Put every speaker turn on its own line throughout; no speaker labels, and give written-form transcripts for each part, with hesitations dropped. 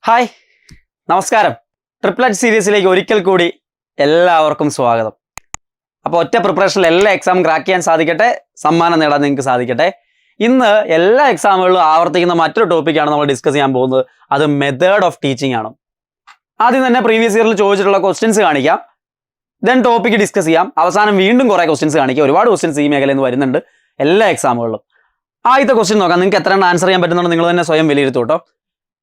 Hi, നമസ്കാരം. Triplet സീരീസിലേക്ക് ഒരിക്കൽ കൂടി എല്ലാവർക്കും സ്വാഗതം. അപ്പോൾ ഒറ്റ പ്രിപ്പറേഷനിൽ എല്ലാ എക്സാമും ക്രാക്ക് ചെയ്യാൻ സാധിക്കട്ടെ, സമ്മാനം നേടാൻ നിങ്ങൾക്ക് സാധിക്കട്ടെ. ഇന്ന് എല്ലാ എക്സാമുകളിലും ആവർത്തിക്കുന്ന മറ്റൊരു ടോപ്പിക്കാണ് നമ്മൾ ഡിസ്കസ് ചെയ്യാൻ പോകുന്നത്. അത് മെത്തേഡ് ഓഫ് ടീച്ചിങ് ആണ്. ആദ്യം തന്നെ പ്രീവിയസ് ഇയറിൽ ചോദിച്ചിട്ടുള്ള ക്വസ്റ്റ്യൻസ് കാണിക്കാം, ദെൻ ടോപ്പിക്ക് ഡിസ്കസ് ചെയ്യാം, അവസാനം വീണ്ടും കുറേ ക്വസ്റ്റ്യൻസ് കാണിക്കാം. ഒരുപാട് ക്വസ്റ്റ്യൻസ് ഈ മേഖലയിൽ നിന്ന് വരുന്നുണ്ട് എല്ലാ എക്സാമുകളിലും. ആദ്യത്തെ ക്വസ്റ്റ്യൻ നോക്കാം, നിങ്ങൾക്ക് എത്ര ആൻസർ ചെയ്യാൻ പറ്റുന്നുണ്ടോ നിങ്ങൾ തന്നെ സ്വയം വിലയിരുത്തും കേട്ടോ.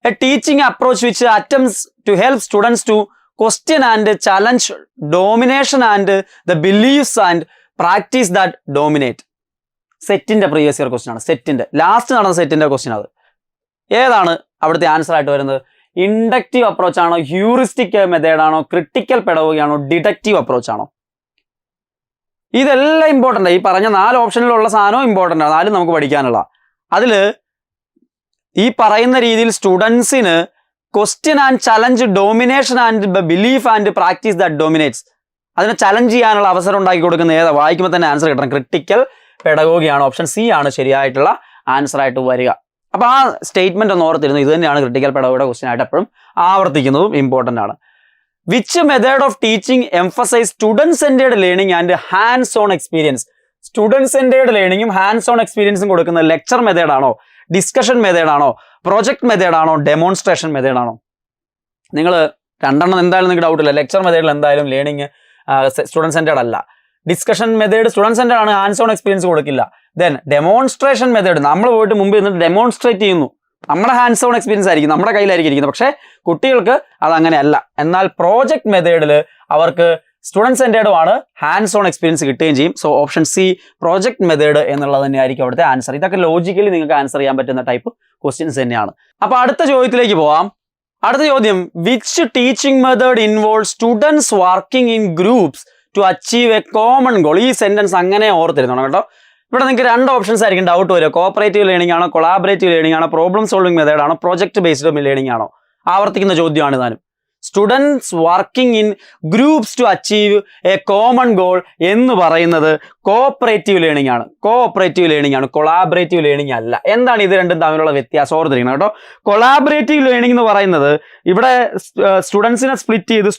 A teaching approach which attempts to help students to question and challenge domination and the beliefs and practice that dominate. സെറ്റിന്റെ പ്രീവിയസ് ഇയർ ക്വസ്റ്റ്യൻ ആണ്. സെറ്റിന്റെ ലാസ്റ്റ് നടന്ന സെറ്റിന്റെ ക്വസ്റ്റ്യൻ അത്. ഏതാണ് അവിടുത്തെ ആൻസർ ആയിട്ട് വരുന്നത്? ഇൻഡക്റ്റീവ് അപ്രോച്ച് ആണോ, ഹ്യൂറിസ്റ്റിക് മെത്തേഡ് ആണോ, ക്രിട്ടിക്കൽ പെഡഗോഗി ആണോ, ഡിഡക്റ്റീവ് അപ്രോച്ച് ആണോ? ഇതെല്ലാം ഇമ്പോർട്ടൻ്റ്. ഈ പറഞ്ഞ 4 ഓപ്ഷനിലുള്ള സാധനവും ഇമ്പോർട്ടൻ്റ് ആണ്, 4 നമുക്ക് പഠിക്കാനുള്ള. അതിൽ ഈ പറയുന്ന രീതിയിൽ സ്റ്റുഡൻസിന് question and challenge, domination and belief and practice that dominates, അതിനെ ചലഞ്ച് ചെയ്യാനുള്ള അവസരം ഉണ്ടാക്കി കൊടുക്കുന്ന ഏതാ? വായിക്കുമ്പോൾ തന്നെ ആൻസർ കിട്ടണം. ക്രിട്ടിക്കൽ പെഡഗോഗിയാണ്. ഓപ്ഷൻ സി ആണ് ശരിയായിട്ടുള്ള ആൻസർ ആയിട്ട് വരിക. അപ്പോൾ ആ സ്റ്റേറ്റ്മെന്റ് ഒന്ന് ഓർത്തിരുന്നു. ഇത് തന്നെയാണ് ക്രിട്ടിക്കൽ പെഡഗോഗിയുടെ ക്വസ്റ്റ്യൻ ആയിട്ട് എപ്പോഴും ആവർത്തിക്കുന്നതും ഇമ്പോർട്ടൻ്റ് ആണ്. Which method of teaching emphasise student centred learning and hands on experience? Student centred ലേണിംഗും ഹാൻഡ്സ് ഓൺ എക്സ്പീരിയൻസും കൊടുക്കുന്ന ലെക്ചർ മെത്തേഡാണോ, ഡിസ്കഷൻ മെത്തേഡാണോ, പ്രോജക്ട് മെത്തേഡാണോ, ഡെമോൺസ്ട്രേഷൻ മെത്തേഡാണോ? നിങ്ങൾ രണ്ടെണ്ണം എന്തായാലും നിങ്ങൾക്ക് ഡൗട്ടില്ല. ലെക്ചർ മെത്തേഡിൽ എന്തായാലും ലേണിംഗ് സ്റ്റുഡൻറ് സെന്റേർഡ് അല്ല. ഡിസ്കഷൻ മെത്തേഡ് സ്റ്റുഡൻറ് സെന്റേർഡ് ആണ്, ഹാൻഡ്സ് ഓൺ എക്സ്പീരിയൻസ് കൊടുക്കില്ല. ദെൻ ഡെമോൺസ്ട്രേഷൻ മെത്തേഡ് നമ്മൾ പോയിട്ട് മുമ്പ് ഇരുന്നിട്ട് ഡെമോൺസ്ട്രേറ്റ് ചെയ്യുന്നു. നമ്മുടെ ഹാൻഡ്സ് ഓൺ എക്സ്പീരിയൻസ് ആയിരിക്കും, നമ്മുടെ കയ്യിലായിരിക്കും ഇരിക്കുന്നത്. പക്ഷേ കുട്ടികൾക്ക് അതങ്ങനെയല്ല. എന്നാൽ പ്രോജക്ട് മെത്തേഡിൽ അവർക്ക് സ്റ്റുഡൻറ് സെന്റേർഡുമാണ്, ഹാൻഡ്സ് ഓൺ എക്സ്പീരിയൻസ് കിട്ടുകയും ചെയ്യും. So option C project method എന്നുള്ളത് തന്നെയായിരിക്കും അവിടുത്തെ ആൻസർ. ഇതൊക്കെ ലോജിക്കലി നിങ്ങൾക്ക് ആൻസർ ചെയ്യാൻ പറ്റുന്ന ടൈപ്പ് ക്വസ്റ്റ്യൻസ് തന്നെയാണ്. അപ്പോൾ അടുത്ത ചോദ്യത്തിലേക്ക് പോവാം. അടുത്ത ചോദ്യം, which teaching method involve students working in groups to achieve a common goal? ഈ സെന്റൻസ് അങ്ങനെ ഓർത്തിരുന്നോ കേട്ടോ. ഇവിടെ നിങ്ങൾക്ക് 2 ഓപ്ഷൻസ് ആയിരിക്കും ഡൗട്ട് വരിക. കോപ്പറേറ്റീവ് ലേണിംഗ് ആണോ, കൊളാബറേറ്റീവ് ലേണിംഗ് ആണോ, പ്രോബ്ലം സോൾവിംഗ് മെത്തേഡ് ആണോ, പ്രോജക്ട് ബേസ്ഡ് ലേണിംഗ് ആണോ? ആവർത്തിക്കുന്ന ചോദ്യമാണ് താനും. Students working in groups to achieve a common goal എന്ന് പറയുന്നത് കോപ്പറേറ്റീവ് ലേണിംഗ് ആണ്. കോപ്പറേറ്റീവ് ലേണിംഗ് ആണ്, കൊളാബറേറ്റീവ് ലേണിംഗ് അല്ല. എന്താണ് ഇത് രണ്ടും തമ്മിലുള്ള വ്യത്യാസം ഓർത്തിരിക്കണം കേട്ടോ. കൊളാബറേറ്റീവ് ലേണിംഗ് എന്ന് പറയുന്നത് ഇവിടെ സ്റ്റുഡൻസിനെ സ്പ്ലിറ്റ് ചെയ്ത്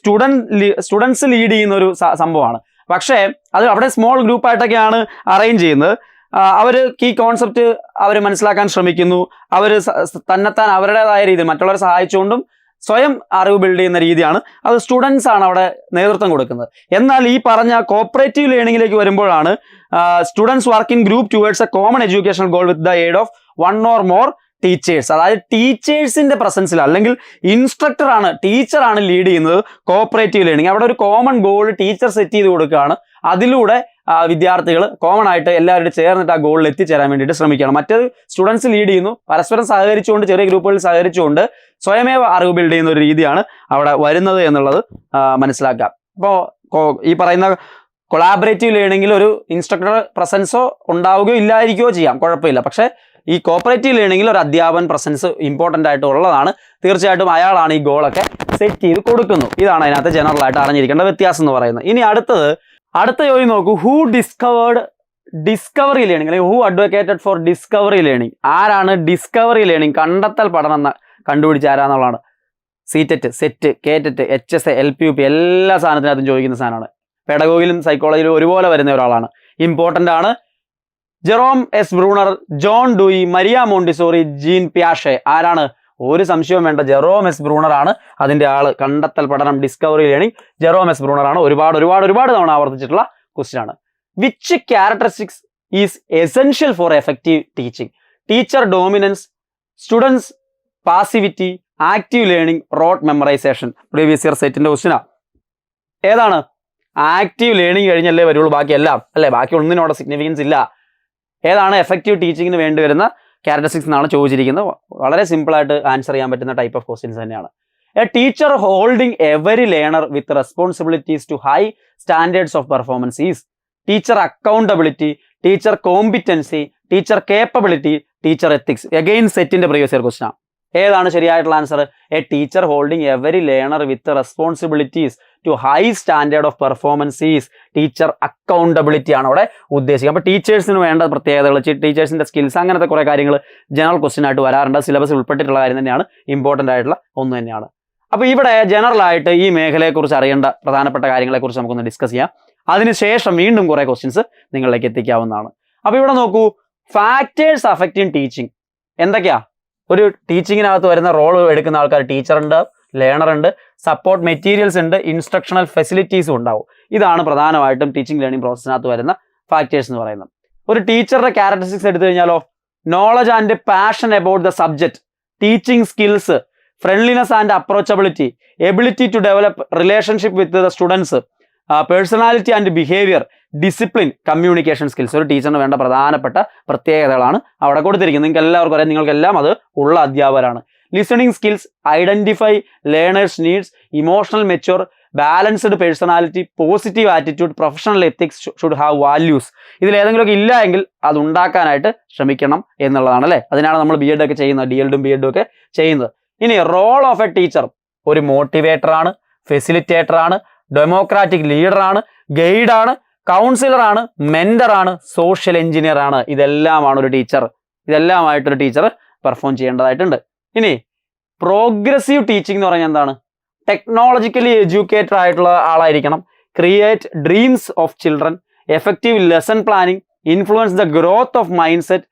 സ്റ്റുഡൻസ് ലീഡ് ചെയ്യുന്ന ഒരു സംഭവമാണ്. പക്ഷേ അത് അവിടെ സ്മോൾ ഗ്രൂപ്പായിട്ടൊക്കെയാണ് അറേഞ്ച് ചെയ്യുന്നത്. അവർ ഈ കോൺസെപ്റ്റ് അവർ മനസ്സിലാക്കാൻ ശ്രമിക്കുന്നു. അവർ തന്നെത്താൻ അവരുടേതായ രീതിയിൽ മറ്റുള്ളവരെ സഹായിച്ചുകൊണ്ടും സ്വയം അറിവ് ബിൽഡ് ചെയ്യുന്ന രീതിയാണ്. അത് സ്റ്റുഡൻസ് ആണ് അവിടെ നേതൃത്വം കൊടുക്കുന്നത്. എന്നാൽ ഈ പറഞ്ഞ കോപ്പറേറ്റീവ് ലേണിംഗിലേക്ക് വരുമ്പോഴാണ് students work in group towards A common educational goal with the aid of 1 or more teachers. അതായത് ടീച്ചേഴ്സിന്റെ പ്രസൻസിൽ അല്ലെങ്കിൽ ഇൻസ്ട്രക്ടറാണ്, ടീച്ചറാണ് ലീഡ് ചെയ്യുന്നത് കോപ്പറേറ്റീവ് ലേണിംഗ്. അവിടെ ഒരു കോമൺ ഗോൾ ടീച്ചർ സെറ്റ് ചെയ്ത് കൊടുക്കുകയാണ്. അതിലൂടെ വിദ്യാർത്ഥികൾ കോമൺ ആയിട്ട് എല്ലാവരും ചേർന്നിട്ട് ആ ഗോളിൽ എത്തിച്ചേരാൻ വേണ്ടിയിട്ട് ശ്രമിക്കുകയാണ്. മറ്റേത് സ്റ്റുഡൻസ് ലീഡ് ചെയ്യുന്നു, പരസ്പരം സഹകരിച്ചുകൊണ്ട്, ചെറിയ ഗ്രൂപ്പുകളിൽ സഹകരിച്ചുകൊണ്ട് സ്വയമേവ അറിവ് ബിൽഡ് ചെയ്യുന്ന ഒരു രീതിയാണ് അവിടെ വരുന്നത് എന്നുള്ളത് മനസ്സിലാക്കാം. അപ്പോൾ ഈ പറയുന്ന കൊളാബറേറ്റീവ് ലേണിംഗിൽ ഒരു ഇൻസ്ട്രക്ടർ പ്രസൻസോ ഉണ്ടാവുകയോ ഇല്ലായിരിക്കുകയോ ചെയ്യാം, കുഴപ്പമില്ല. പക്ഷേ ഈ കോപ്പറേറ്റീവ് ലേണിംഗിൽ ഒരു അധ്യാപൻ പ്രസൻസ് ഇമ്പോർട്ടൻ്റ് ആയിട്ട് ഉള്ളതാണ്. തീർച്ചയായിട്ടും അയാളാണ് ഈ ഗോളൊക്കെ സെറ്റ് ചെയ്ത് കൊടുക്കുന്നു. ഇതാണ് അതിനകത്ത് ജനറൽ ആയിട്ട് അറിഞ്ഞിരിക്കേണ്ട വ്യത്യാസം എന്ന് പറയുന്നത്. ഇനി അടുത്ത ചോദ്യം നോക്കൂ. ഹൂ ഡിസ്കവേർഡ് ഡിസ്കവറി ലേണിംഗ്, അല്ലെങ്കിൽ who advocated for discovery learning? ആരാണ് ഡിസ്കവറി ലേണിംഗ്, കണ്ടെത്തൽ പഠനം കണ്ടുപിടിച്ച ആരാന്നുള്ളതാണ്. സീറ്റെറ്റ്, സെറ്റ്, കേറ്ററ്റ്, HSA, LPUP എല്ലാ സാധനത്തിനകത്തും ചോദിക്കുന്ന സാധനമാണ്. പെഡഗോഗിലും സൈക്കോളജിയിലും ഒരുപോലെ വരുന്ന ഒരാളാണ്. ഇമ്പോർട്ടൻ്റ് ആണ്. Jerome S Bruner, John Dewey, Maria Montessori, Jean പിയാഷെ. ആരാണ്? ഒരു സംശയവും വേണ്ട, ജെറോം എസ് ബ്രൂണർ ആണ് അതിൻ്റെ ആള്. കണ്ടെത്തൽ പഠനം, discovery learning, Jerome S Bruner ആണ്. ഒരുപാട് തവണ ആവർത്തിച്ചിട്ടുള്ള ക്വസ്റ്റ്യൻ ആണ്. Which characteristics is essential for effective teaching? Teacher dominance, students passivity, active learning, rote memorisation. Previous year സെറ്റിന്റെ ക്വസ്റ്റ്യനാ. ഏതാണ്? ആക്റ്റീവ് ലേണിംഗ് കഴിഞ്ഞല്ലേ വരുള്ളൂ ബാക്കിയെല്ലാം, അല്ലേ? ബാക്കി ഒന്നിനോട് സിഗ്നിഫിക്കൻസ് ഇല്ല. ഏതാണ് എഫക്റ്റീവ് ടീച്ചിങ്ങിന് വേണ്ടി വരുന്ന ക്യാരക്ടറിസ്റ്റിക്സ് എന്നാണ് ചോദിച്ചിരിക്കുന്നത്. വളരെ സിമ്പിളായിട്ട് ആൻസർ ചെയ്യാൻ പറ്റുന്ന ടൈപ്പ് ഓഫ് ക്വസ്റ്റ്യൻസ് തന്നെയാണ്. A teacher holding every learner with responsibilities to high standards of performance is teacher accountability, teacher competency, teacher capability, teacher ethics. Again സെറ്റിന്റെ പ്രീവിയസ് ഇയർ ക്വസ്റ്റ്യൻ. ഏതാണ് ശരിയായിട്ടുള്ള answer? A teacher holding every learner with responsibilities to high standard of performance is teacher accountability ആണ് അവിടെ ഉദ്ദേശിക്കുക. അപ്പോൾ ടീച്ചേഴ്സിന് വേണ്ട പ്രത്യേകതകൾ, ടീച്ചേഴ്സിൻ്റെ skills, അങ്ങനത്തെ കുറേ കാര്യങ്ങൾ ജനറൽ ക്വസ്റ്റ്യൻ ആയിട്ട് വരാറുണ്ട്. സിലബസിൽ ഉൾപ്പെട്ടിട്ടുള്ള കാര്യം തന്നെയാണ്, ഇമ്പോർട്ടൻ്റ് ആയിട്ടുള്ള ഒന്ന് തന്നെയാണ്. അപ്പോൾ ഇവിടെ ജനറലായിട്ട് ഈ മേഖലയെക്കുറിച്ച് അറിയേണ്ട പ്രധാനപ്പെട്ട കാര്യങ്ങളെക്കുറിച്ച് നമുക്കൊന്ന് ഡിസ്കസ് ചെയ്യാം. അതിനുശേഷം വീണ്ടും കുറേ ക്വസ്റ്റ്യൻസ് നിങ്ങളിലേക്ക് എത്തിക്കാവുന്നതാണ്. അപ്പോൾ ഇവിടെ നോക്കൂ, ഫാക്ടേഴ്സ് അഫക്റ്റിംഗ് ടീച്ചിങ് എന്തൊക്കെയാ? ഒരു ടീച്ചിങ്ങിനകത്ത് വരുന്ന റോൾ എടുക്കുന്ന ആൾക്കാർ, ടീച്ചറുണ്ട്, ലേണർ ഉണ്ട്, സപ്പോർട്ട് മെറ്റീരിയൽസ് ഉണ്ട്, ഇൻസ്ട്രക്ഷണൽ ഫെസിലിറ്റീസും ഉണ്ടാവും. ഇതാണ് പ്രധാനമായിട്ടും ടീച്ചിങ് ലേണിംഗ് പ്രോസസ്സിനകത്ത് വരുന്ന ഫാക്ടേഴ്സ് എന്ന് പറയുന്നത്. ഒരു ടീച്ചറുടെ ക്യാരക്ടറിസ്റ്റിക്സ് എടുത്തു കഴിഞ്ഞാലോ, knowledge and passion about the subject, teaching skills, friendliness and approachability, ability to develop relationship with the students, personality and behaviour, discipline, communication skills. ഒരു ടീച്ചറിന് വേണ്ട പ്രധാനപ്പെട്ട പ്രത്യേകതകളാണ് അവിടെ കൊടുത്തിരിക്കുന്നത്. നിങ്ങൾക്ക് എല്ലാവർക്കും അറിയാം, നിങ്ങൾക്കെല്ലാം അത് ഉള്ള അധ്യാപകരാണ്. Listening skills, identify learners needs, emotional mature, balanced personality, positive attitude, professional ethics should have values. ഇതിലേതെങ്കിലുമൊക്കെ ഇല്ല എങ്കിൽ അത് ഉണ്ടാക്കാനായിട്ട് ശ്രമിക്കണം എന്നുള്ളതാണ് അല്ലേ. അതിനാണ് നമ്മൾ ബി എഡ് ഒക്കെ ചെയ്യുന്നത്, ഡി എൽഡും ബി എഡും ഒക്കെ ചെയ്യുന്നത്. ഇനി റോൾ ഓഫ് എ ടീച്ചർ, ഒരു മോട്ടിവേറ്ററാണ്, ഫെസിലിറ്റേറ്ററാണ്, ഡെമോക്രാറ്റിക് ലീഡറാണ്, ഗൈഡാണ്, കൗൺസിലറാണ്, മെന്ററാണ്, സോഷ്യൽ എഞ്ചിനീയർ ആണ്. ഇതെല്ലാമാണ് ഒരു ടീച്ചർ, ഇതെല്ലാമായിട്ടൊരു ടീച്ചർ പെർഫോം ചെയ്യേണ്ടതായിട്ടുണ്ട്. ഇനി പ്രോഗ്രസീവ് ടീച്ചിങ് എന്ന് പറഞ്ഞാൽ എന്താണ്? ടെക്നോളജിക്കലി എഡ്യൂക്കേറ്റഡ് ആയിട്ടുള്ള ആളായിരിക്കണം, create dreams of children, effective lesson planning, influence the growth of mind set,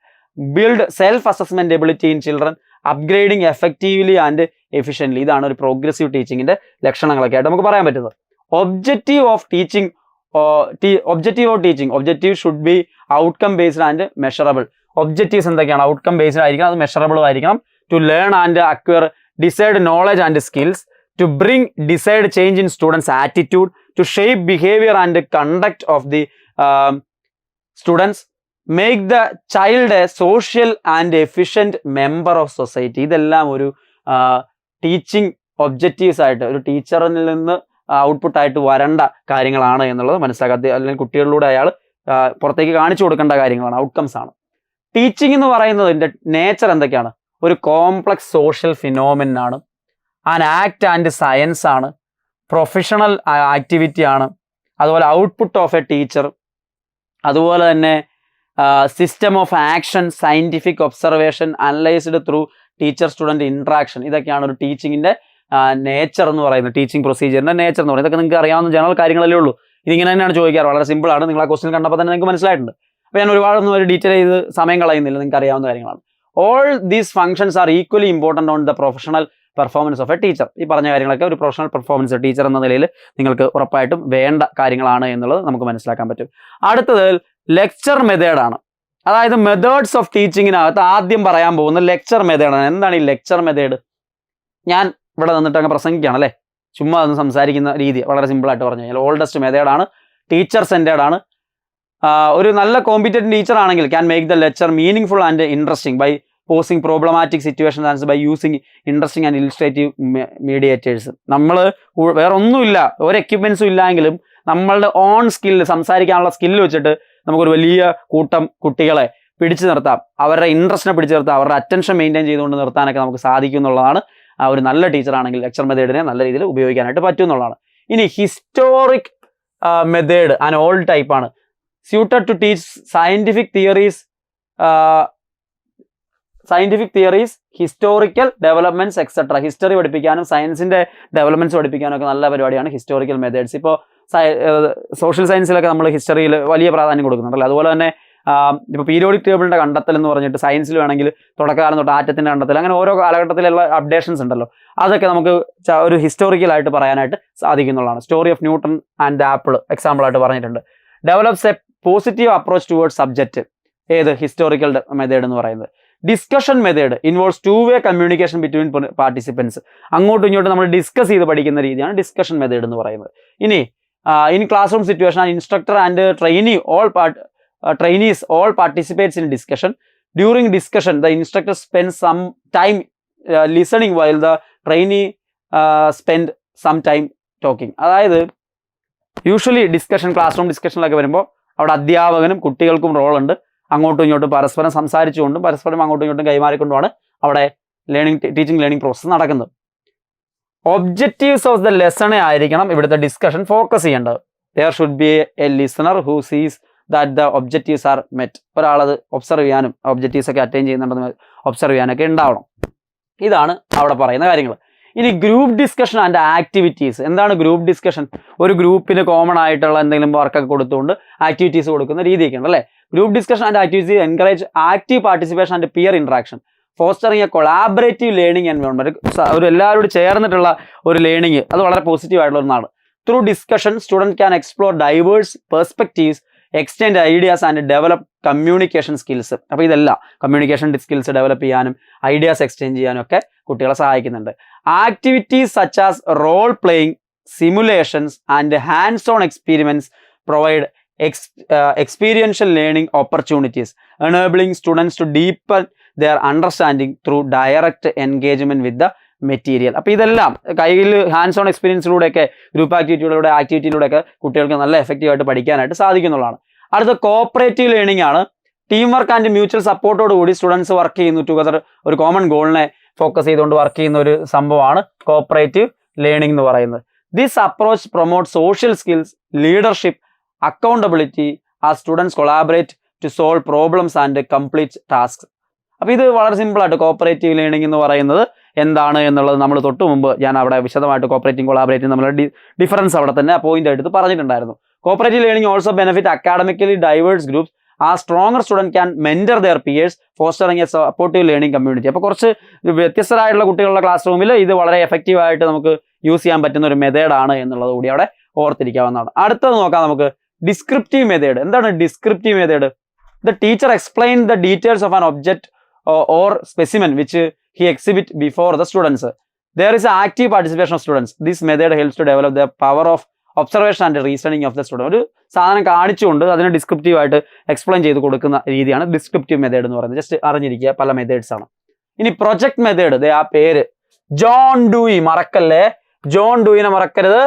build self assessment ability in children, upgrading effectively and efficiently. ഇതാണ് ഒരു പ്രോഗ്രസീവ് ടീച്ചിങ്ങിന്റെ ലക്ഷണങ്ങളൊക്കെ ആയിട്ട് നമുക്ക് പറയാൻ പറ്റുന്നത്. Objective of teaching objective should be outcome based and measurable. Objectives എന്തൊക്കെയാണ്? Outcome based ആയിരിക്കണം, അത് മെഷറബിളും ആയിരിക്കണം. To learn and acquire desired knowledge and skills, to bring desired change in students attitude, to shape behaviour and conduct of the students, make the child a social and efficient member of society. ഇതെല്ലാം ഒരു teaching objectives ആയിട്ട്, ഒരു ടീച്ചറിൽ നിന്ന് ഔട്ട്പുട്ടായിട്ട് വരേണ്ട കാര്യങ്ങളാണ് എന്നുള്ളത് മനസ്സിലാക്കുക. അല്ലെങ്കിൽ കുട്ടികളിലൂടെ അയാൾ പുറത്തേക്ക് കാണിച്ചു കൊടുക്കേണ്ട കാര്യങ്ങളാണ്, ഔട്ട്കംസ് ആണ്. ടീച്ചിങ് എന്ന് പറയുന്നതിൻ്റെ നേച്ചർ എന്തൊക്കെയാണ്? ഒരു കോംപ്ലക്സ് സോഷ്യൽ ഫിനോമിനൻ ആണ്, ആൻ ആക്ട് ആൻഡ് സയൻസ് ആണ്, പ്രൊഫഷണൽ ആക്ടിവിറ്റി ആണ്, അതുപോലെ ഔട്ട്പുട്ട് ഓഫ് എ ടീച്ചർ, അതുപോലെ തന്നെ system of action, scientific observation, analysed through teacher student interaction. ഇതൊക്കെയാണ് ഒരു ടീച്ചിങ്ങിൻ്റെ നേച്ചർ എന്ന് പറയുന്നത്, ടീച്ചിങ് പ്രൊസീജിയറിൻ്റെ നേച്ചർ എന്ന് പറയുന്നത്. ഇതൊക്കെ നിങ്ങൾക്ക് അറിയാവുന്ന ജനറൽ കാര്യങ്ങളല്ലേ ഉള്ളൂ. ഇതിങ്ങനെ തന്നെയാണ് ചോദിക്കാറ്, വളരെ സിമ്പിളാണ്. നിങ്ങൾ ആ ക്വസ്റ്റ്യൻ കണ്ടപ്പോൾ തന്നെ നിങ്ങൾക്ക് മനസ്സിലായിട്ടുണ്ട്. അപ്പോൾ ഞാൻ ഒരുപാടൊന്നും ഒരു ഡീറ്റെയിൽ ചെയ്ത് സമയം കളയുന്നില്ല, നിങ്ങൾക്ക് അറിയാവുന്ന കാര്യങ്ങളാണ്. All these functions are equally important on the professional performance of A teacher. ഈ പറഞ്ഞ കാര്യങ്ങളൊക്കെ ഒരു പ്രൊഫഷണൽ പെർഫോമൻസ് ടീച്ചർ എന്ന നിലയിൽ നിങ്ങൾക്ക് ഉറപ്പായിട്ടും വേണ്ട കാര്യങ്ങളാണ് എന്നുള്ളത് നമുക്ക് മനസ്സിലാക്കാൻ പറ്റും. അടുത്തത് ലെക്ചർ മെത്തേഡാണ്. അതായത് മെത്തേഡ്സ് ഓഫ് ടീച്ചിങ്ങിനകത്ത് ആദ്യം പറയാൻ പോകുന്ന ലെക്ചർ മെത്തേഡാണ്. എന്താണ് ഈ ലെക്ചർ മെത്തേഡ്? ഞാൻ ഇവിടെ നിന്നിട്ട് അങ്ങ് പ്രസംഗിക്കുകയാണ് അല്ലേ, ചുമ്മാ ഒന്ന് സംസാരിക്കുന്ന രീതി വളരെ സിമ്പിളായിട്ട് പറഞ്ഞു കഴിഞ്ഞാൽ ഓൾഡസ്റ്റ് മെത്തേഡാണ്, ടീച്ചർ സെൻറ്റേർഡ് ആണ്. ഒരു നല്ല കോമ്പീറ്റന്റ് ടീച്ചർ ആണെങ്കിൽ can make the lecture meaning and interesting by posing problematic situation and by using interesting and illustrative mediators. നമ്മൾ വേറെ ഒന്നുമില്ല, ഒരു എക്യുപ്മെൻസും ഇല്ലെങ്കിലും നമ്മളുടെ ഓൺ സ്കില്ല്, സംസാരിക്കാനുള്ള സ്കില്ല് വെച്ചിട്ട് നമുക്കൊരു വലിയ കൂട്ടം കുട്ടികളെ പിടിച്ചു നിർത്താം, അവരുടെ ഇൻട്രസ്റ്റിനെ പിടിച്ചു നിർത്താം, അവരുടെ അറ്റൻഷൻ മെയിൻറ്റെയിൻ ചെയ്തുകൊണ്ട് നിർത്താനൊക്കെ നമുക്ക് സാധിക്കും എന്നുള്ളതാണ്. ഒരു നല്ല ടീച്ചറാണെങ്കിൽ ലെക്ചർ മെത്തേഡിനെ നല്ല രീതിയിൽ ഉപയോഗിക്കാനായിട്ട് പറ്റും എന്നുള്ളതാണ്. ഇനി ഹിസ്റ്റോറിക് മെത്തേഡ് ആൻഡ് ഓൾഡ് ടൈപ്പാണ്. Suited to teach scientific theories, historical developments etcetera. History പഠിപ്പിക്കാനും സയൻസിന്റെ ഡെവലപ്മെന്റ്സ് പഠിപ്പിക്കാനും ഒക്കെ നല്ല പരിപാടിയാണ് ഹിസ്റ്റോറിക്കൽ മെത്തേഡ്സ്. ഇപ്പോൾ സോഷ്യൽ സയൻസിലൊക്കെ നമ്മൾ ഹിസ്റ്ററിയിൽ വലിയ പ്രാധാന്യം കൊടുക്കുന്നുണ്ടല്ലോ. അതുപോലെ തന്നെ ഇപ്പോൾ പീരിയോഡിക് ടേബിളിന്റെ കണ്ടെത്തൽ എന്ന് പറഞ്ഞിട്ട് സയൻസിൽ വേണമെങ്കിൽ തുടക്കകാലം തൊട്ട് ആറ്റത്തിന്റെ കണ്ടെത്തൽ, അങ്ങനെ ഓരോ കാലഘട്ടത്തിലുള്ള അപ്ഡേഷൻസ് ഉണ്ടല്ലോ, അതൊക്കെ നമുക്ക് ഒരു ഹിസ്റ്റോറിക്കലായിട്ട് പറയാനായിട്ട് സാധിക്കുന്നുള്ളതാണ്. Story of Newton and apple എക്സാമ്പിളായിട്ട് പറഞ്ഞിട്ടുണ്ട്. Develops a positive approach towards subject. ഏത്? ഹിസ്റ്റോറിക്കൽ മെത്തേഡ് എന്ന് പറയുന്നത്. Discussion method involves two way communication between participants. അങ്ങോട്ടും ഇങ്ങോട്ടും നമ്മൾ ഡിസ്കസ് ചെയ്ത് പഠിക്കുന്ന രീതിയാണ് ഡിസ്കഷൻ മെത്തേഡ് എന്ന് പറയുന്നത്. ഇനി in class room situation and instructor and trainees all participates in discussion. During discussion the instructor spends some time listening while the trainee spend some time talking. അതായത് യൂഷ്വലി ഡിസ്കഷൻ, ക്ലാസ് റൂം ഡിസ്കഷനിലൊക്കെ വരുമ്പോൾ അവിടെ അധ്യാപകനും കുട്ടികൾക്കും റോളുണ്ട്. അങ്ങോട്ടും ഇങ്ങോട്ടും പരസ്പരം സംസാരിച്ചുകൊണ്ടും പരസ്പരം അങ്ങോട്ടും ഇങ്ങോട്ടും കൈമാറിക്കൊണ്ടുമാണ് അവിടെ ടീച്ചിങ് ലേണിംഗ് പ്രോസസ്സ് നടക്കുന്നത്. ഒബ്ജക്റ്റീവ്സ് ഓഫ് ദ ലെസണെ ആയിരിക്കണം ഇവിടുത്തെ ഡിസ്കഷൻ ഫോക്കസ് ചെയ്യേണ്ടത്. There should be a listener who sees that the objectives are met. ഒരാളത് ഒബ്സർവ് ചെയ്യാനും ഒബ്ജക്റ്റീവ്സ് ഒക്കെ അറ്റൈൻ ചെയ്യുന്നുണ്ടെന്ന് ഒബ്സർവ് ചെയ്യാനൊക്കെ ഉണ്ടാവണം. ഇതാണ് അവിടെ പറയുന്ന കാര്യങ്ങൾ. ഇനി ഗ്രൂപ്പ് ഡിസ്കഷൻ ആൻഡ് ആക്ടിവിറ്റീസ്. എന്താണ് ഗ്രൂപ്പ് ഡിസ്കഷൻ? ഒരു ഗ്രൂപ്പിന് കോമൺ ആയിട്ടുള്ള എന്തെങ്കിലും വർക്കൊക്കെ കൊടുത്തുകൊണ്ട് ആക്ടിവിറ്റീസ് കൊടുക്കുന്ന രീതിയൊക്കെ ഉണ്ട് അല്ലേ. Group discussion and activities encourage active participation and peer interaction, fostering a collaborative learning environment. ഒരു എല്ലാവരോടും ചേർന്നിട്ടുള്ള ഒരു ലേണിംഗ്, അത് വളരെ പോസിറ്റീവ് ആയിട്ടുള്ള ഒന്നാണ്. Through discussion student can explore diverse perspectives, extend ideas and develop communication skills. അപ്പോൾ ഇതെല്ലാം കമ്മ്യൂണിക്കേഷൻ സ്കിൽസ് ഡെവലപ്പ് ചെയ്യാനും ഐഡിയാസ് എക്സ്ചേഞ്ച് ചെയ്യാനും ഒക്കെ കുട്ടികളെ സഹായിക്കുന്നുണ്ട്. Activities such as role playing, simulations and hands on experiments provide experiential learning opportunities, enabling students to deepen their understanding through direct engagement with the material. അപ്പോൾ ഇതെല്ലാം കയ്യിൽ hands on എക്സ്പീരിയൻസിലൂടെയൊക്കെ group ആക്ടിവിറ്റിയിലൂടെയൊക്കെ കുട്ടികൾക്ക് നല്ല എഫക്റ്റീവായിട്ട് പഠിക്കാനായിട്ട് സാധിക്കുന്നുള്ളതാണ്. അടുത്ത കോപ്പറേറ്റീവ് ലേണിംഗ് ആണ്. ടീം വർക്ക് ആൻഡ് മ്യൂച്വൽ സപ്പോർട്ടോട് കൂടി സ്റ്റുഡൻസ് വർക്ക് ചെയ്യുന്നു ടുഗദർ, ഒരു കോമൺ ഗോളിനെ ഫോക്കസ് ചെയ്തുകൊണ്ട് വർക്ക് ചെയ്യുന്ന ഒരു സംഭവമാണ് കോപ്പറേറ്റീവ് ലേണിംഗ് എന്ന് പറയുന്നത്. This approach promote social skills, leadership, accountability as students collaborate to solve problems and complete task. അപ്പോൾ ഇത് വളരെ സിമ്പിളായിട്ട് കോപ്പറേറ്റീവ് ലേണിംഗ് എന്ന് പറയുന്നത് എന്താണ് എന്നുള്ളത് നമ്മൾ തൊട്ട് മുമ്പ് ഞാൻ അവിടെ വിശദമായിട്ട് കോപ്പറേറ്റീവ് കൊളാബറേറ്റീവ് നമ്മളുടെ ഡിഫറൻസ് അവിടെ തന്നെ പോയിന്റ് എടുത്ത് പറഞ്ഞിട്ടുണ്ടായിരുന്നു. Cooperative learning also benefit academically diverse groups. A stronger student can mentor their peers, fostering a supportive learning community. അപ്പോൾ കുറച്ച് വ്യത്യസ്തരായിട്ടുള്ള കുട്ടികളുടെ ക്ലാസ് റൂമിൽ ഇത് വളരെ എഫക്റ്റീവായിട്ട് നമുക്ക് യൂസ് ചെയ്യാൻ പറ്റുന്ന ഒരു മെത്തേഡാണ് എന്നുള്ളത് കൂടി അവിടെ ഓർത്തിരിക്കാവുന്നതാണ്. അടുത്തത് നോക്കാം നമുക്ക്, ഡിസ്ക്രിപ്റ്റീവ് മെത്തേഡ്. എന്താണ് descriptive method? The teacher explain the details of an object or specimen which he exhibit before the students. There is active participation of students. This method helps to develop the power of observation and reasoning of the student. ഒരു സാധനം കാണിച്ചുകൊണ്ട് അതിനെ descriptive ആയിട്ട് explain ചെയ്ത് കൊടുക്കുന്ന രീതിയാണ് descriptive method എന്ന് പറയുന്നത്. ജസ്റ്റ് അറിഞ്ഞിരിക്കുക, പല മെത്തേഡ്സ് ആണ്. ഇനി പ്രൊജക്ട് മെത്തേഡ്, ആ പേര് ജോൺ ഡൂയി, മറക്കല്ലേ, ജോൺ ഡൂയിനെ മറക്കരുത്.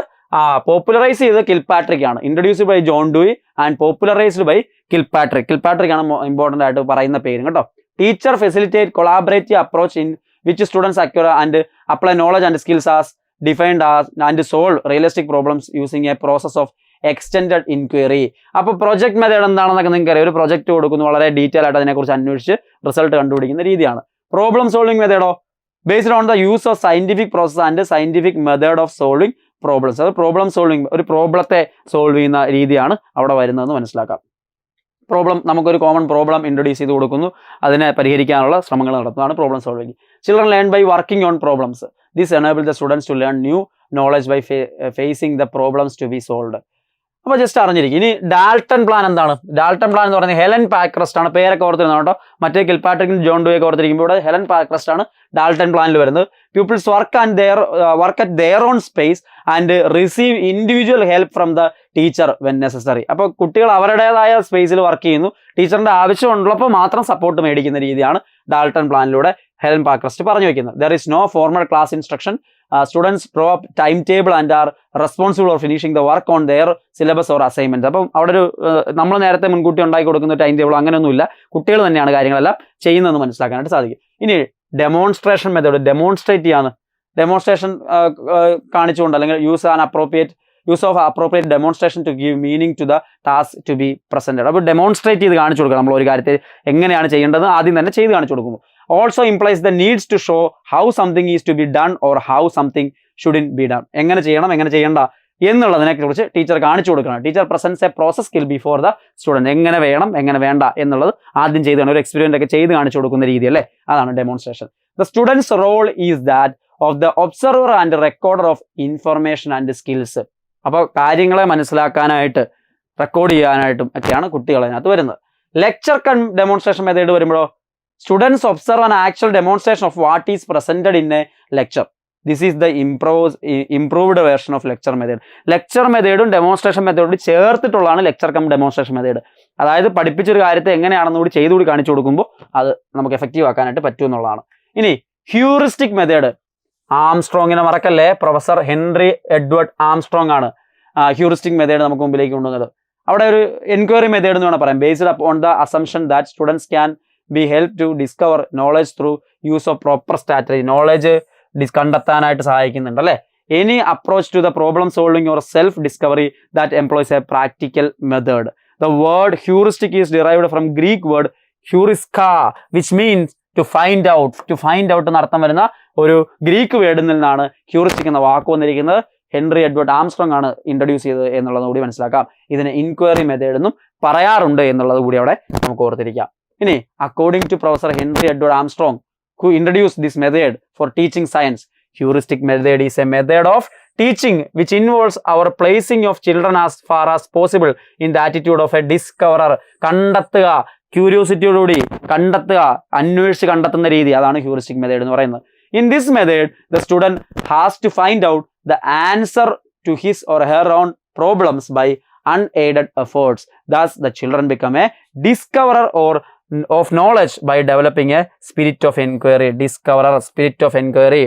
പോപ്പുലറൈസ് ചെയ്ത് കിൽപാട്രിക് ആണ്. Introduced by John Dewey and popularised by Kilpatrick. Kilpatrick ആണ് ഇമ്പോർട്ടൻ്റ് ആയിട്ട് പറയുന്ന പേര് കേട്ടോ. Teacher facilitate collaborative approach in which students acquire and apply knowledge and skills as defined as and solve realistic problems using a process of extended inquiry. അപ്പോൾ project method എന്താണെന്നൊക്കെ നിങ്ങൾക്ക് അറിയാം. ഒരു പ്രൊജക്ട് കൊടുക്കുന്നു, വളരെ ഡീറ്റെയിൽ ആയിട്ട് അതിനെക്കുറിച്ച് അന്വേഷിച്ച് റിസൾട്ട് കണ്ടുപിടിക്കുന്ന രീതിയാണ്. പ്രോബ്ലം സോൾവിംഗ് മെത്തേഡോ based on the use of scientific process and scientific method of solving problems. അത് പ്രോബ്ലം സോൾവിംഗ്, ഒരു പ്രോബ്ലത്തെ സോൾവ് ചെയ്യുന്ന രീതിയാണ് അവിടെ വരുന്നതെന്ന് മനസ്സിലാക്കാം. പ്രോബ്ലം, നമുക്കൊരു കോമൺ പ്രോബ്ലം ഇൻട്രൊഡ്യൂസ് ചെയ്ത് കൊടുക്കുന്നു, അതിനെ പരിഹരിക്കാനുള്ള ശ്രമങ്ങൾ നടത്തുന്നതാണ് problem solving. Children learn by working on problems. This enable the students to learn new knowledge by facing the problems to be solved. അപ്പോൾ ജസ്റ്റ് അറിഞ്ഞിരിക്കും. ഇനി ഡാൽട്ടൺ പ്ലാൻ എന്താണ്? ഡാൽട്ടൺ പ്ലാൻ എന്ന് പറയുന്നത് ഹെലൻ പാക്ക്രസ്റ്റ് ആണ്. പേരൊക്കെ ഓർത്തിരുന്നോ കേട്ടോ. മറ്റേ കിൽപാട്രിക്കും ജോൺ ഡൂയൊക്കെ ഓർത്തിരിക്കുമ്പോൾ ഇവിടെ ഹെലൻ പാക്ക്രസ്റ്റ് ആണ് ഡാൽട്ടൺ പ്ലാനിൽ വരുന്നത്. Peoples work at their own space and receive individual help from the teacher when necessary. അപ്പോൾ കുട്ടികൾ അവരുടേതായ സ്പേസിൽ വർക്ക് ചെയ്യുന്നു, ടീച്ചറിന്റെ ആവശ്യമുള്ളപ്പോൾ മാത്രം സപ്പോർട്ട് മേടിക്കുന്ന രീതിയാണ് ഡാൽട്ടൺ പ്ലാനിലൂടെ ഹെലൻ പാക്ക്രസ്റ്റ് പറഞ്ഞു വെക്കുന്നത്. There is no formal class instruction. Students draw up time table and are responsible for finishing the work on their syllabus or assignment. അപ്പം അവിടെ ഒരു നമ്മൾ നേരത്തെ മുൻകൂട്ടി ഉണ്ടാക്കി കൊടുക്കുന്ന ടൈം ടേബിൾ അങ്ങനെയൊന്നുമില്ല, കുട്ടികൾ തന്നെയാണ് കാര്യങ്ങളെല്ലാം ചെയ്യുന്നതെന്ന് മനസ്സിലാക്കാനായിട്ട് സാധിക്കും. ഇനി ഡെമോൺസ്ട്രേഷൻ മെത്തേഡ്, ഡെമോൺസ്ട്രേറ്റ് ചെയ്യാണ്. ഡെമോൺസ്ട്രേഷൻ കാണിച്ചുകൊണ്ട് അല്ലെങ്കിൽ use of appropriate demonstration to give meaning to the task to be presented. അപ്പോൾ ഡെമോൺസ്ട്രേറ്റ് ചെയ്ത് കാണിച്ചു കൊടുക്കുക. നമ്മൾ ഒരു കാര്യത്തെ എങ്ങനെയാണ് ചെയ്യേണ്ടത് ആദ്യം തന്നെ ചെയ്ത് കാണിച്ചു കൊടുക്കുന്നു. Also implies the needs to show how something is to be done or how something shouldn't be done. എങ്ങനെ ചെയ്യണം, എങ്ങനെ ചെയ്യേണ്ട എന്നുള്ളതിനെ കുറിച്ച് ടീച്ചർ കാണിച്ചു കൊടുക്കണം. Teacher presents a process skill before the student. എങ്ങനെ വേണം, എങ്ങനെ വേണ്ട എന്നുള്ളത് ആദ്യം ചെയ്ത് ഒരു എക്സ്പെരിമെന്റ് ഒക്കെ ചെയ്ത് കാണിച്ചു കൊടുക്കുന്ന രീതി അല്ലേ, അതാണ് demonstration. The students role is that of the observer and recorder of information and skills. അപ്പോൾ കാര്യങ്ങളെ മനസ്സിലാക്കാനായിട്ട് റെക്കോർഡ് ചെയ്യാനായിട്ടും ഒക്കെയാണ് കുട്ടികൾ അതിനകത്ത് വരുന്നത്. ലെക്ചർ കം ഡെമോൺസ്ട്രേഷൻ മെത്തേഡ് വരുമ്പോഴോ students observe an actual demonstration of what is presented in a lecture. This is the improved version of lecture method. Lecture മെത്തേഡും ഡെമോൺസ്ട്രേഷൻ മെത്തേഡും ചേർത്തിട്ടുള്ളതാണ് ലെക്ചർ കം ഡെമോൺസ്ട്രേഷൻ മെത്തേഡ്. അതായത് പഠിപ്പിച്ചൊരു കാര്യത്തെ എങ്ങനെയാണെന്ന് കൂടി ചെയ്തുകൂടി കാണിച്ചു കൊടുക്കുമ്പോൾ അത് നമുക്ക് എഫക്റ്റീവ് ആക്കാനായിട്ട് പറ്റും എന്നുള്ളതാണ്. ഇനി ഹ്യൂറിസ്റ്റിക് മെത്തേഡ്, ആംസ്ട്രോങ്ങിനെ മറക്കല്ലേ, പ്രൊഫസർ ഹെൻറി എഡ്വേർഡ് ആംസ്ട്രോങ് ആണ് ഹ്യൂറിസ്റ്റിക് മെത്തേഡ് നമുക്ക് മുമ്പിലേക്ക് കൊണ്ടുവന്നത്. അവിടെ ഒരു എൻക്വയറി മെത്തേഡ് എന്ന് വേണം പറയാം. Based on the assumption that students can be help to discover knowledge through use of proper strategy. Knowledge കണ്ടെത്താനായിട്ട് സഹായിക്കുന്നുണ്ട് അല്ലേ. any approach to the problem solving or self discovery that employs a practical method. The word heuristic is derived from Greek word heuriska, which means to find out. To find out എന്ന് അർത്ഥം വരുന്ന ഒരു Greek വേർഡിൽ നിന്നാണ് heuristic എന്ന വാക്ക് വന്നിരിക്കുന്നത്. Henry Edward Armstrong ആണ് introduce ചെയ്തത് എന്നുള്ളത് കൂടി മനസ്സിലാക്കാം. ഇതിന് ഇൻക്വയറി മെത്തേഡ് എന്നും പറയാറുണ്ട് എന്നുള്ളത് കൂടി അവിടെ നമുക്ക് ഓർത്തിരിക്കാം. ഇനി according to professor Henry Edward Armstrong who introduced this method for teaching science, heuristic method is a method of teaching which involves our placing of children as far as possible in the attitude of a discoverer. കണ്ടെത്തുക, ക്യൂരിയോസിറ്റിയോടുകൂടി കണ്ടെത്തുക, അന്വേഷിച്ച് കണ്ടെത്തുന്ന രീതി, അതാണ് heuristic method എന്ന് പറയുന്നത്. In this method, the student has to find out the answer to his or her own problems by unaided efforts. Thus, the children become a discoverer or of knowledge by developing a spirit of inquiry. Discoverer, spirit of inquiry,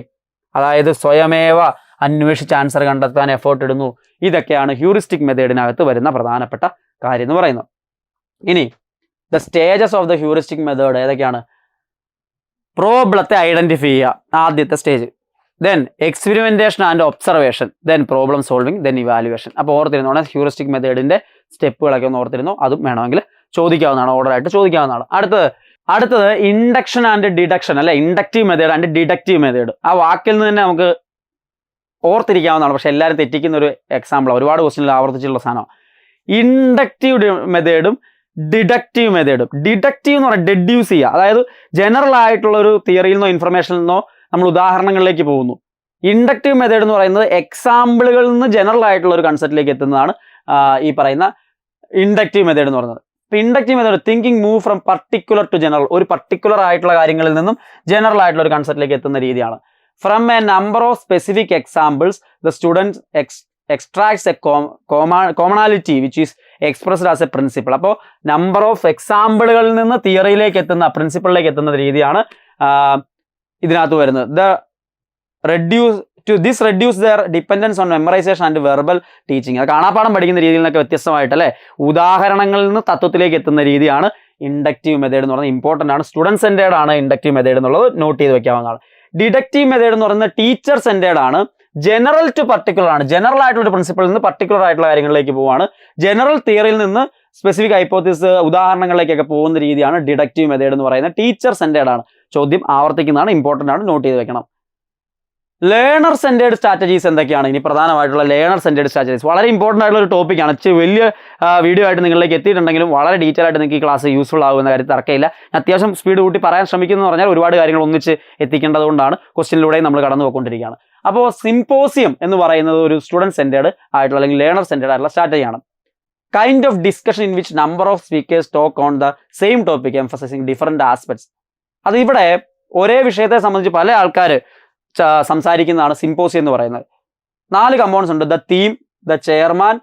അതായത് സ്വയമേവ അന്വേഷിച്ച് answer കണ്ടെത്താൻ effort ഇടുന്നു. ഇതൊക്കെയാണ് heuristic മെത്തേഡിനകത്ത് വരുന്ന പ്രധാനപ്പെട്ട കാര്യം എന്ന് പറയുന്നത്. ഇനി the stages of the heuristic method ഏതൊക്കെയാണ്? പ്രോബ്ലത്തെ ഐഡന്റിഫൈ ചെയ്യുക, ആദ്യത്തെ stage. Then experimentation and observation, then problem solving, then evaluation. അപ്പോൾ ഓർത്തിരുന്നോണം ഹ്യൂറിസ്റ്റിക് മെത്തേഡിന്റെ സ്റ്റെപ്പുകളൊക്കെ ഒന്ന് ഓർത്തിരുന്നു. അതും വേണമെങ്കിൽ ചോദിക്കാവുന്നതാണ്, ഓർഡറായിട്ട് ചോദിക്കാവുന്നതാണ്. അടുത്തത് ഇൻഡക്ഷൻ ആൻഡ് ഡിഡക്ഷൻ, അല്ലെ inductive method and deductive method. ആ വാക്കിൽ നിന്ന് തന്നെ നമുക്ക് ഓർത്തിരിക്കാവുന്നതാണ്. പക്ഷെ എല്ലാവരും തെറ്റിക്കുന്ന ഒരു എക്സാമ്പിൾ, ഒരുപാട് ക്വസ്റ്റ്യനിൽ ആവർത്തിച്ചിട്ടുള്ള സാധനം. ഇൻഡക്റ്റീവ് മെത്തേഡും ഡിഡക്റ്റീവ് മെത്തേഡും. ഡിഡക്റ്റീവ് എന്ന് പറഞ്ഞാൽ ഡെഡ്യൂസ് ചെയ്യുക, അതായത് ജനറൽ ആയിട്ടുള്ള ഒരു തിയറിയിൽ നിന്നോ ഇൻഫർമേഷനിൽ നിന്നോ നമ്മൾ ഉദാഹരണങ്ങളിലേക്ക് പോകുന്നു. ഇൻഡക്റ്റീവ് മെത്തേഡ് എന്ന് പറയുന്നത് എക്സാമ്പിളുകളിൽ നിന്ന് ജനറൽ ആയിട്ടുള്ള ഒരു കൺസെപ്റ്റിലേക്ക് എത്തുന്നതാണ് ഈ പറയുന്ന ഇൻഡക്റ്റീവ് മെത്തേഡ് എന്ന് പറയുന്നത്. ഇപ്പൊ inductive method thinking move from particular to general, ഒരു പർട്ടിക്കുലർ ആയിട്ടുള്ള കാര്യങ്ങളിൽ നിന്നും ജനറൽ ആയിട്ടുള്ള ഒരു കൺസെപ്റ്റിലേക്ക് എത്തുന്ന രീതിയാണ്. From a number of specific examples the student extracts a commonality which is expressed as a principle. അപ്പോൾ നമ്പർ ഓഫ് എക്സാമ്പിളുകളിൽ നിന്ന് തിയറിയിലേക്ക് എത്തുന്ന, പ്രിൻസിപ്പിളിലേക്ക് എത്തുന്ന രീതിയാണ് ഇതിനകത്ത് വരുന്നത്. This reduce their dependence on memorization and verbal teaching. അത് കാണാപ്പാഠം പഠിക്കുന്ന രീതിയിൽ നിന്നൊക്കെ വ്യത്യസ്തമായിട്ട്, അല്ലെ, ഉദാഹരണങ്ങളിൽ നിന്ന് തത്വത്തിലേക്ക് എത്തുന്ന രീതിയാണ് ഇൻഡക്റ്റീവ് മെത്തേഡ് എന്ന് പറയുന്നത്. ഇമ്പോർട്ടൻ്റ് ആണ്, സ്റ്റുഡൻറ് സെൻറ്റേർഡ് ആണ് ഇൻഡക്റ്റീവ് മെത്തേഡ് എന്നുള്ളത് നോട്ട് ചെയ്ത് വെക്കാവുന്നതാണ്. ഡിഡക്റ്റീവ് മെത്തേഡ് എന്ന് പറയുന്നത് ടീച്ചർ സെൻറ്റേർഡ് ആണ്, ജനറൽ ടു പർട്ടിക്കുലർ ആണ്. ജനറൽ ആയിട്ടുള്ള ഒരു പ്രിൻസിപ്പിളിൽ നിന്ന് പർട്ടിക്കുലർ ആയിട്ടുള്ള കാര്യങ്ങളിലേക്ക് പോവാണ്. ജനറൽ തിയറിയിൽ നിന്ന് സ്പെസിഫിക് ഹൈപ്പോത്തിസ്, ഉദാഹരണങ്ങളിലേക്കൊക്കെ പോകുന്ന രീതിയാണ് ഡിഡക്റ്റീവ് മെത്തേഡ് എന്ന് പറയുന്നത്. ടീച്ചർ സെൻറ്റേർഡ് ആണ്. ചോദ്യം ആവർത്തിക്കുന്നതാണ്, ഇമ്പോർട്ടൻ്റ് ആണ്, നോട്ട് ചെയ്ത് വെക്കണം. ലേണർ സെൻറ്റേർഡ് സ്ട്രാറ്റജീസ് എന്തൊക്കെയാണ്? ഇനി പ്രധാനമായിട്ടുള്ള ലേണർ സെൻറ്റേർഡ് സ്ട്രാറ്റജീസ് വളരെ ഇമ്പോർട്ടൻ്റ് ആയിട്ടുള്ള ഒരു ടോപ്പിക്കാണ്. വലിയ വീഡിയോ ആയിട്ട് നിങ്ങളിലേക്ക് എത്തിയിട്ടുണ്ടെങ്കിലും വളരെ ഡീറ്റെയിൽ ആയിട്ട് നിങ്ങൾക്ക് ഈ ക്ലാസ് യൂസ്ഫുൾ ആകുന്ന കാര്യത്തിൽ തർക്കമില്ല. അത്യാവശ്യം സ്പീഡ് കൂട്ടി പറയാൻ ശ്രമിക്കുന്നു പറഞ്ഞാൽ ഒരുപാട് കാര്യങ്ങൾ ഒന്നിച്ച് എത്തിക്കേണ്ടതുകൊണ്ടാണ് ക്വസ്റ്റ്യനിലൂടെയും നമ്മൾ കടന്നു പോയിക്കൊണ്ടിരിക്കുകയാണ്. അപ്പോൾ സിംപോസിയം എന്ന് പറയുന്നത് ഒരു സ്റ്റുഡൻറ് സെൻറ്റേർഡ് ആയിട്ടുള്ള അല്ലെങ്കിൽ ലേണർ സെൻറ്റേർഡ് ആയിട്ടുള്ള സ്ട്രാറ്റജിയാണ്. Kind of discussion in which number of speakers talk on the same topic emphasising different aspects. അത് ഇവിടെ ഒരേ വിഷയത്തെ സംബന്ധിച്ച് പല ആൾക്കാർ സംസാരിക്കുന്നതാണ് സിംപോസിയം എന്ന് പറയുന്നത്. 4 കമ്പോണൻസ് ഉണ്ട്: the theme, the chairman,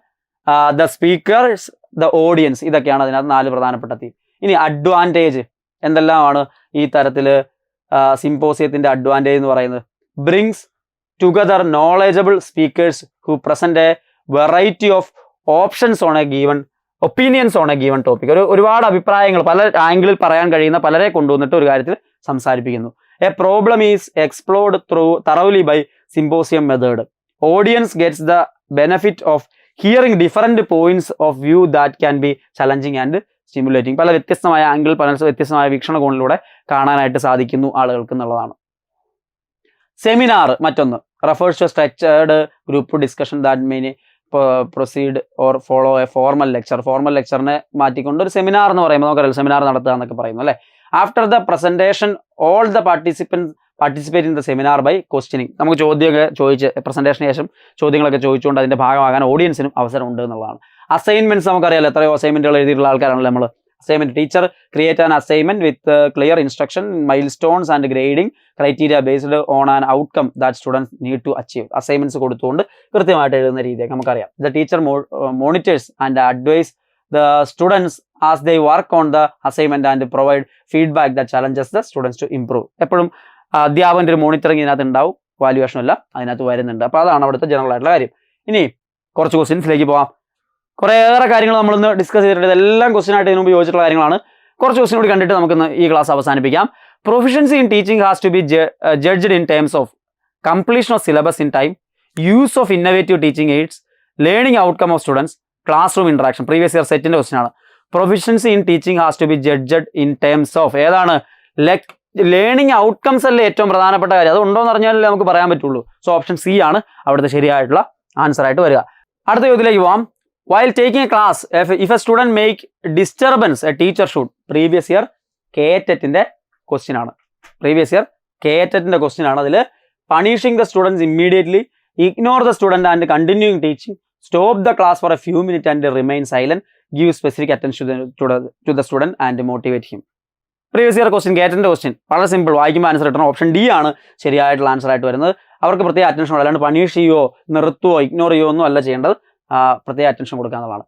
the speaker's, the audience. ഇതൊക്കെയാണ് അതിനകത്ത് 4 പ്രധാനപ്പെട്ട തീം. ഇനി അഡ്വാൻറ്റേജ് എന്തെല്ലാമാണ് ഈ തരത്തിൽ സിംപോസിയത്തിന്റെ അഡ്വാൻറ്റേജ് എന്ന് പറയുന്നത്? Brings together knowledgeable speakers who present A variety of options on A given opinions on A given topic. ഒരുപാട് അഭിപ്രായങ്ങൾ പല ആംഗിളിൽ പറയാൻ കഴിയുന്ന പലരെ കൊണ്ടുവന്നിട്ട് ഒരു കാര്യത്തിൽ സംസാരിപ്പിക്കുന്നു. A problem is explored thoroughly by symposium method. Audience gets the benefit of hearing different points of view that can be challenging and stimulating. പല വ്യത്യസ്തമായ ആംഗിൾ, പല വ്യത്യസ്തമായ വീക്ഷണകോണിലൂടെ കാണാനായിട്ട് സാധിക്കുന്നു ആളുകൾക്ക് എന്നുള്ളതാണ്. സെമിനാർ മറ്റൊന്ന്. refers to a structured group discussion that may proceed or follow a formal lecture. Formal ലെക്ചറിനെ മാറ്റിക്കൊണ്ട് ഒരു സെമിനാർ എന്ന് പറയുമ്പോൾ നമുക്കറിയാം സെമിനാർ നടത്തുക എന്നൊക്കെ പറയുന്നു, അല്ലേ. After the presentation all the participate in the seminar by questioning. നമുക്ക് ചോദ്യമൊക്കെ ചോദിച്ച് പ്രസന്റേഷന് ശേഷം ചോദ്യങ്ങളൊക്കെ ചോദിച്ചുകൊണ്ട് അതിന്റെ ഭാഗമാകാൻ ഓഡിയൻസിനും അവസരം ഉണ്ട് എന്നുള്ളതാണ്. അസൈൻമെന്റ്സ് നമുക്കറിയാലോ, എത്രയോ അസൈൻമെന്റുകൾ എഴുതിയിട്ടുള്ള ആൾക്കാരാണല്ലോ നമ്മൾ. Assignment teacher create an assignment with clear instruction, milestones and grading criteria based on an outcome that students need to achieve. Assignments കൊടുത്തുകൊണ്ട് കൃത്യമായിട്ട് എഴുതുന്ന രീതിയൊക്കെ നമുക്കറിയാം. The teacher monitors and advise the students as they work on the assignment and provide feedback that challenges the students to improve. എപ്പോഴും അധ്യാപകൻ്റെ ഒരു monitoring ഇതിനകത്ത് ഉണ്ടാവും, valuation അല്ല അതിനകത്ത് വരുന്നുണ്ട്. അപ്പോൾ അതാണ് അവിടുത്തെ ജനറൽ ആയിട്ടുള്ള കാര്യം. ഇനി കുറച്ച് ക്വസ്റ്റ്യൻസിലേക്ക് പോകാം. കുറേയേറെ കാര്യങ്ങൾ നമ്മളിന്ന് ഡിസ്കസ് ചെയ്തിട്ടുണ്ട്. ഇതെല്ലാം ക്വസ്റ്റ്യൻ ആയിട്ട് ഇതിനു മുമ്പ് യോജിച്ചിട്ടുള്ള കാര്യങ്ങളാണ്. കുറച്ച് ക്വസ്റ്റ്യൻ കൂടി കണ്ടിട്ട് നമുക്കിന്ന് ഈ ക്ലാസ് അവസാനിപ്പിക്കാം. Proficiency in teaching has to be judged in terms of completion of syllabus in time, use of innovative teaching aids, learning outcome of students, classroom interaction. Previous year സെറ്റിന്റെ question ആണ്. Proficiency in teaching has to be judged in terms of ഏതാണ്? Learning outcomes അല്ലേ ഏറ്റവും പ്രധാനപ്പെട്ട കാര്യം. അത് ഉണ്ടോ എന്ന് അറിഞ്ഞാലേ നമുക്ക് പറയാൻ പറ്റുള്ളൂ. സോ ഓപ്ഷൻ സി ആണ് അവിടുത്തെ ശരിയായിട്ടുള്ള ആൻസർ ആയിട്ട് വരിക. അടുത്ത ചോദ്യത്തിലേക്ക് പോവാം. While taking a class if a student make disturbance a teacher should. Previous year KTETന്റെ ക്വസ്റ്റ്യൻ ആണ്. പ്രീവിയസ് ഇയർ KTETന്റെ ക്വസ്റ്റ്യൻ ആണ്. അതിൽ punishing the students immediately, ignore the student and continuing teaching, stop the class for a few minute and remain silent, give specific attention to the student and motivate him. Previous year question, KTETന്റെ question വളരെ simple. വായിക്കുമ്പോൾ answer കിട്ടണം. Option D ആണ് ശരിയായിട്ടുള്ള answer ആയിട്ട് വരുന്നത്. അവർക്ക് പ്രത്യേക അറ്റൻഷൻ കൊടുക്കുക, അല്ലാണ്ട് പണിഷ് ചെയ്യുവോ നിർത്തുവോ ഇഗ്നോർ ചെയ്യുവോ ഒന്നും അല്ല ചെയ്യേണ്ടത്. പ്രത്യേക അറ്റൻഷൻ കൊടുക്കുക എന്നുള്ളതാണ്.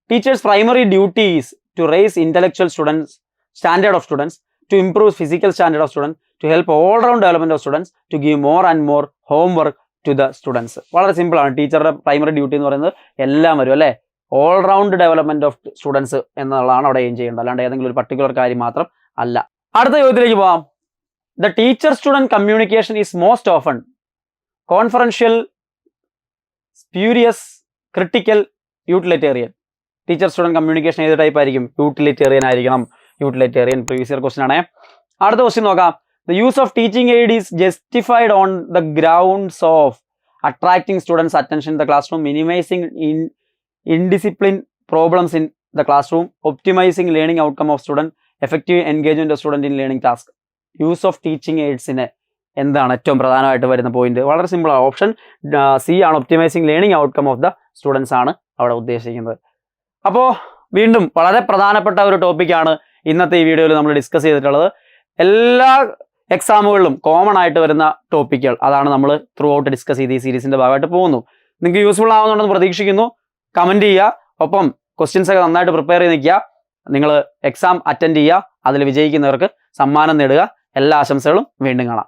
Teacher's primary duty is to raise intellectual students standard of students, to improve physical standard of students, to help all round development of students, to give more and more homework to the students. വളരെ simple ആണ്. ടീച്ചറുടെ primary duty എന്ന് പറയുന്നത് എല്ലാം വരും അല്ലേ. All round development of students എന്നുള്ളതാണ് അവിടെ എയിം ചെയ്യേണ്ടത്, അല്ലാണ്ട് ഏതെങ്കിലും ഒരു പർട്ടിക്കുലർ കാര്യം മാത്രം അല്ല. അടുത്ത ചോദ്യത്തിലേക്ക് പോവാം. The teacher student communication is most often confidential, spurious, critical, utilitarian. Teacher student communication ഏത് ടൈപ്പ് ആയിരിക്കും? യൂട്ടിലിറ്റേറിയൻ ആയിരിക്കണം. യൂട്ടിലിറ്റേറിയൻ പ്രീവിയസ് ഇയർ ക്വസ്റ്റൻ ആണേ. അടുത്ത ക്വസ്റ്റ്യൻ നോക്കാം. The use of teaching aid is justified on the grounds of attracting students attention in the classroom, minimising indiscipline problems in the classroom, optimising learning outcome of student, effective engagement of student in learning task. Use of teaching എയ്ഡ്സിന് എന്താണ് ഏറ്റവും പ്രധാനമായിട്ട് വരുന്ന point? വളരെ simple ആണ്. Option C ആണ്. Optimising learning outcome of the students ആണ് അവിടെ ഉദ്ദേശിക്കുന്നത്. അപ്പോൾ വീണ്ടും വളരെ പ്രധാനപ്പെട്ട ഒരു ടോപ്പിക്കാണ് ഇന്നത്തെ ഈ വീഡിയോയിൽ നമ്മൾ ഡിസ്കസ് ചെയ്തിട്ടുള്ളത്. എല്ലാ എക്സാമുകളിലും കോമൺ ആയിട്ട് വരുന്ന ടോപ്പിക്കുകൾ, അതാണ് നമ്മൾ ത്രൂ ഔട്ട് ഡിസ്കസ് ചെയ്ത് ഈ സീരീസിന്റെ ഭാഗമായിട്ട് പോകുന്നു. നിങ്ങൾക്ക് യൂസ്ഫുൾ ആവുന്നുണ്ടെന്ന് പ്രതീക്ഷിക്കുന്നു. കമന്റ് ചെയ്യുക. ഒപ്പം ക്വസ്റ്റ്യൻസ് ഒക്കെ നന്നായിട്ട് പ്രിപ്പയർ ചെയ്ത് നിൽക്കുക. നിങ്ങൾ എക്സാം അറ്റൻഡ് ചെയ്യുക. അതിൽ വിജയിക്കുന്നവർക്ക് സമ്മാനം നേടുക. എല്ലാ ആശംസകളും. വീണ്ടും കാണാം.